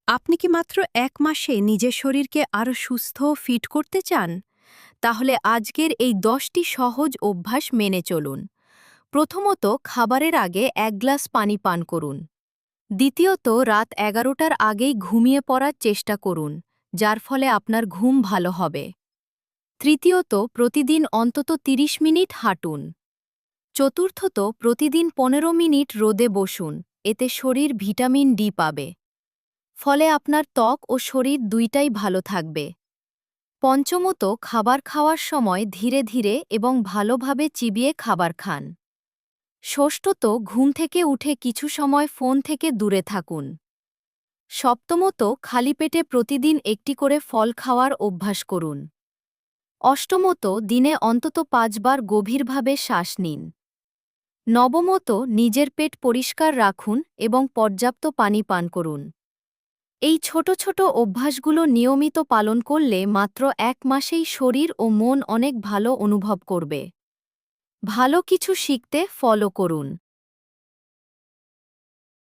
আপনি কি মাত্র ১ মাসে নিজের শরীরকে আরও সুস্থ ও ফিট করতে চান? তাহলে আজকের এই ১০টি সহজ অভ্যাস মেনে চলুন। প্রথমত, খাবারের আগে ১ গ্লাস পানি পান করুন। দ্বিতীয়ত, রাত ১১টার আগেই ঘুমিয়ে পড়ার চেষ্টা করুন, যার ফলে আপনার ঘুম ভালো হবে। তৃতীয়ত, প্রতিদিন অন্তত ৩০ মিনিট হাঁটুন। চতুর্থত, প্রতিদিন ১৫ মিনিট রোদে বসুন, এতে শরীর ভিটামিন ডি পাবে। ফলে আপনার ত্বক ও শরীর দুইটাই ভালো থাকবে। পঞ্চমত, খাবার খাওয়ার সময় ধীরে ধীরে এবং ভালোভাবে চিবিয়ে খাবার খান। ষষ্ঠত, ঘুম থেকে উঠে কিছু সময় ফোন থেকে দূরে থাকুন। সপ্তমত, খালি পেটে প্রতিদিন একটি করে ফল খাওয়ার অভ্যাস করুন। অষ্টমত, দিনে অন্তত ৫ বার গভীরভাবে শ্বাস নিন। নবমত, নিজের পেট পরিষ্কার রাখুন এবং পর্যাপ্ত পানি পান করুন। এই ছোট ছোট অভ্যাসগুলো নিয়মিত পালন করলে মাত্র ১ মাসেই শরীর ও মন অনেক ভালো অনুভব করবে। ভালো কিছু শিখতে ফলো করুন।